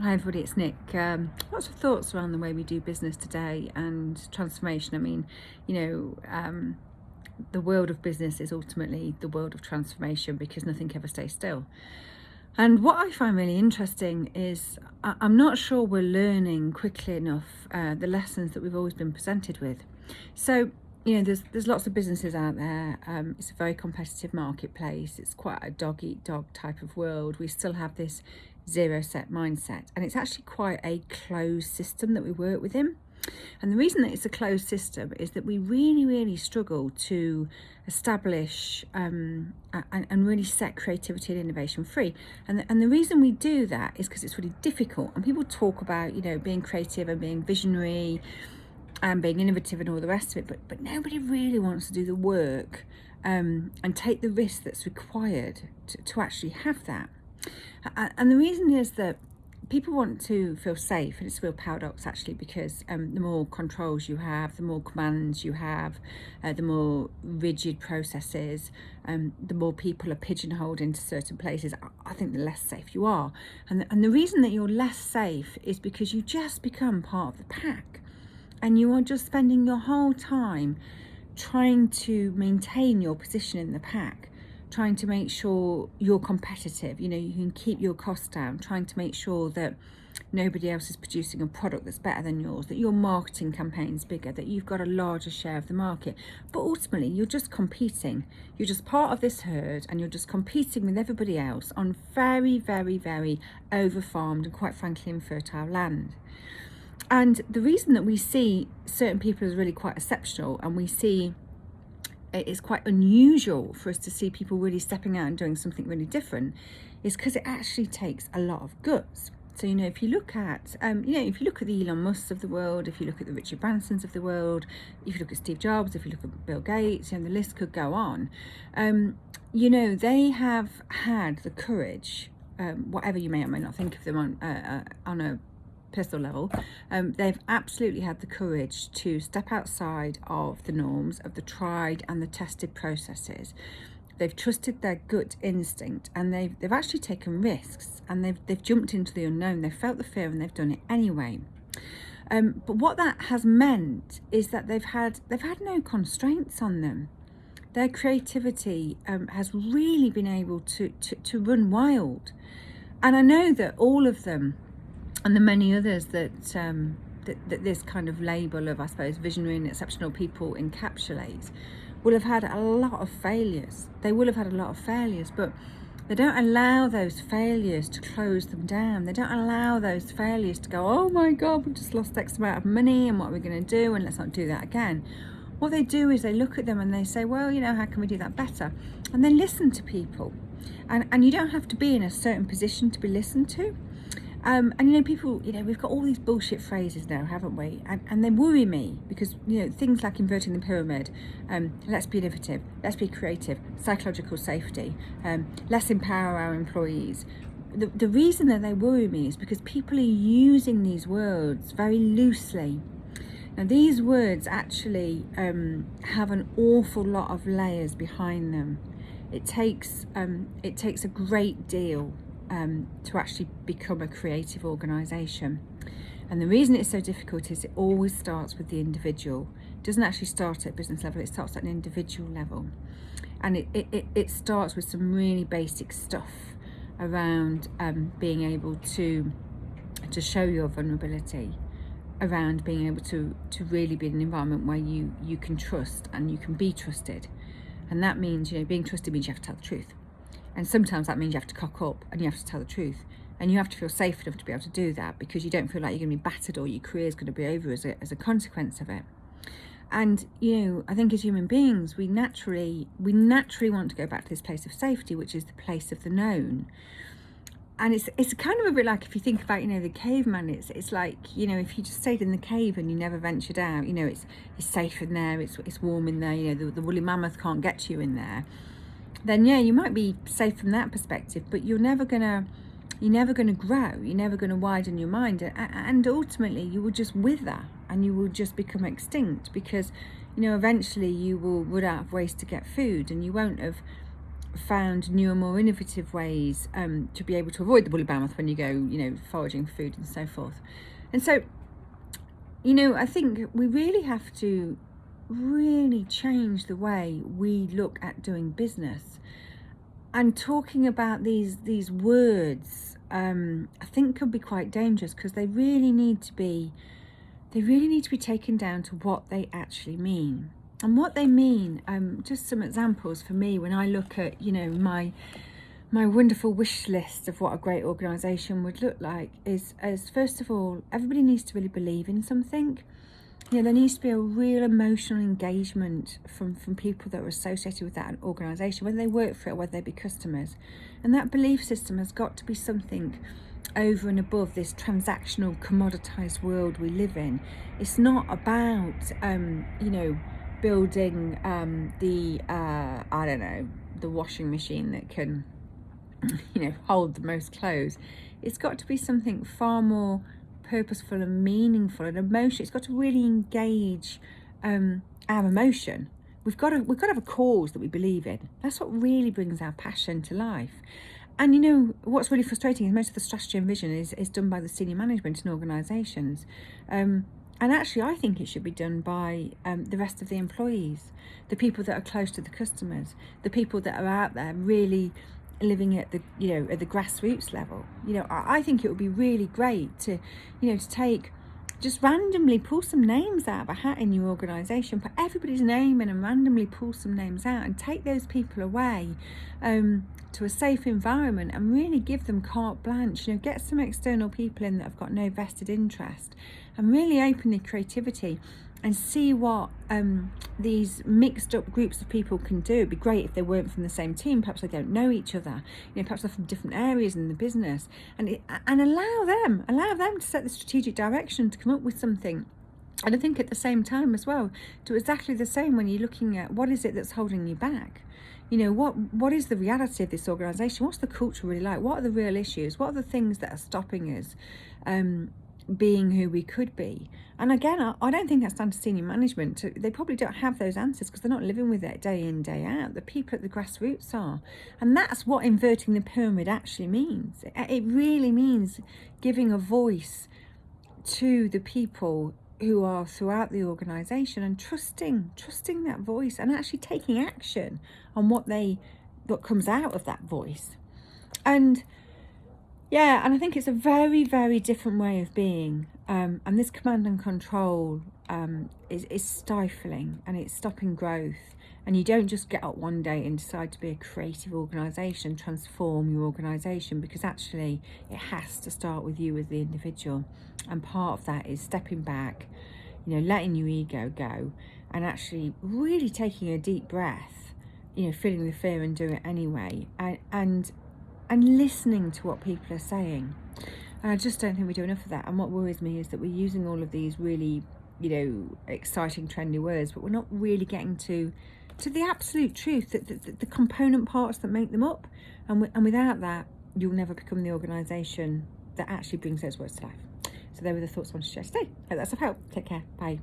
Hi everybody, it's Nick. Lots of thoughts around the way we do business today and transformation. I mean, the world of business is ultimately the world of transformation because nothing ever stays still. And what I find really interesting is I'm not sure we're learning quickly enough the lessons that we've always been presented with. So, there's lots of businesses out there. It's a very competitive marketplace. It's quite a dog eat dog type of world. We still have this zero set mindset, and it's actually quite a closed system that we work within. And the reason that it's a closed system is that we really struggle to establish and really set creativity and innovation free. And the reason we do that is because it's really difficult. And people talk about, being creative and being visionary and being innovative and all the rest of it, but nobody really wants to do the work and take the risk that's required to actually have that. And the reason is that people want to feel safe, and it's a real paradox actually, because the more controls you have, the more commands you have, the more rigid processes, the more people are pigeonholed into certain places, I think the less safe you are. And the reason that you're less safe is because you just become part of the pack, and you are just spending your whole time trying to maintain your position in the pack, trying to make sure you're competitive, you can keep your costs down, trying to make sure that nobody else is producing a product that's better than yours, that your marketing campaign's bigger, that you've got a larger share of the market. But ultimately, you're just competing. You're just part of this herd, and you're just competing with everybody else on very over-farmed and, quite frankly, infertile land. And the reason that we see certain people as really quite exceptional, and we see it's quite unusual for us to see people really stepping out and doing something really different, is because it actually takes a lot of guts. So, if you look at, if you look at the Elon Musks of the world, if you look at the Richard Bransons of the world, if you look at Steve Jobs, if you look at Bill Gates, the list could go on. They have had the courage, whatever you may or may not think of them on a personal level, they've absolutely had the courage to step outside of the norms of the tried and the tested processes. They've trusted their gut instinct, and they've actually taken risks, and they've jumped into the unknown. They've felt the fear, and they've done it anyway. But what that has meant is that they've had no constraints on them. Their creativity has really been able to run wild. And I know that all of them, and the many others that this kind of label of, I suppose, visionary and exceptional people encapsulates, will have had a lot of failures. They will have had a lot of failures, but they don't allow those failures to close them down. They don't allow those failures to go, oh my God, we've just lost X amount of money, and what are we going to do, and let's not do that again. What they do is they look at them and they say, well, how can we do that better? And they listen to people. And you don't have to be in a certain position to be listened to. And people, we've got all these bullshit phrases now, haven't we? And they worry me because, things like inverting the pyramid, let's be innovative, let's be creative, psychological safety, let's empower our employees. The reason that they worry me is because people are using these words very loosely. Now, these words actually have an awful lot of layers behind them. It takes a great deal to actually become a creative organisation. And the reason it's so difficult is it always starts with the individual. It doesn't actually start at business level, it starts at an individual level. And it starts with some really basic stuff around being able to show your vulnerability, around being able to really be in an environment where you can trust and you can be trusted. And that means, being trusted means you have to tell the truth. And sometimes that means you have to cock up and you have to tell the truth. And you have to feel safe enough to be able to do that, because you don't feel like you're going to be battered or your career is going to be over as a consequence of it. And, I think as human beings, we naturally want to go back to this place of safety, which is the place of the known. And it's kind of a bit like, if you think about, the caveman, it's like, if you just stayed in the cave and you never ventured out, it's safe in there, it's warm in there, the woolly mammoth can't get to you in there. Then you might be safe from that perspective, but you're never gonna grow, you're never gonna widen your mind, and ultimately you will just wither and you will just become extinct, because eventually you will run out of ways to get food, and you won't have found newer, more innovative ways to be able to avoid the woolly mammoth when you go, foraging for food and so forth. And so, I think we really have to really change the way we look at doing business. And talking about these words, I think could be quite dangerous, because they really need to be taken down to what they actually mean. And what they mean, just some examples for me when I look at, my wonderful wish list of what a great organisation would look like is first of all, everybody needs to really believe in something. There needs to be a real emotional engagement from people that are associated with that organisation, whether they work for it or whether they be customers. And that belief system has got to be something over and above this transactional, commoditised world we live in. It's not about, building the washing machine that can, hold the most clothes. It's got to be something far more purposeful and meaningful and emotional. It's got to really engage our emotion. We've got to have a cause that we believe in. That's what really brings our passion to life. And what's really frustrating is most of the strategy and vision is done by the senior management in organisations. And actually, I think it should be done by the rest of the employees, the people that are close to the customers, the people that are out there really living at the at the grassroots level. I think it would be really great to take, just randomly pull some names out of a hat in your organisation, put everybody's name in and randomly pull some names out and take those people away to a safe environment and really give them carte blanche. Get some external people in that have got no vested interest and really open their creativity and see what these mixed up groups of people can do. It'd be great if they weren't from the same team. Perhaps they don't know each other. Perhaps they're from different areas in the business, and allow them to set the strategic direction, to come up with something. And I think at the same time as well, do exactly the same when you're looking at what is it that's holding you back. What is the reality of this organisation? What's the culture really like? What are the real issues? What are the things that are stopping us being who we could be? And again, I don't think that's down to senior management. They probably don't have those answers because they're not living with it day in, day out. The people at the grassroots are. And that's what inverting the pyramid actually means. It really means giving a voice to the people who are throughout the organisation and trusting that voice and actually taking action on what comes out of that voice. And I think it's a very, very different way of being. And this command and control is stifling, and it's stopping growth. And you don't just get up one day and decide to be a creative organisation, transform your organisation, because actually it has to start with you as the individual. And part of that is stepping back, letting your ego go and actually really taking a deep breath, feeling the fear and do it anyway. And listening to what people are saying. And I just don't think we do enough of that. And what worries me is that we're using all of these really, exciting, trendy words, but we're not really getting to the absolute truth, the component parts that make them up. And without that, you'll never become the organisation that actually brings those words to life. So there were the thoughts I wanted to share today. Hope that's of help. Take care. Bye.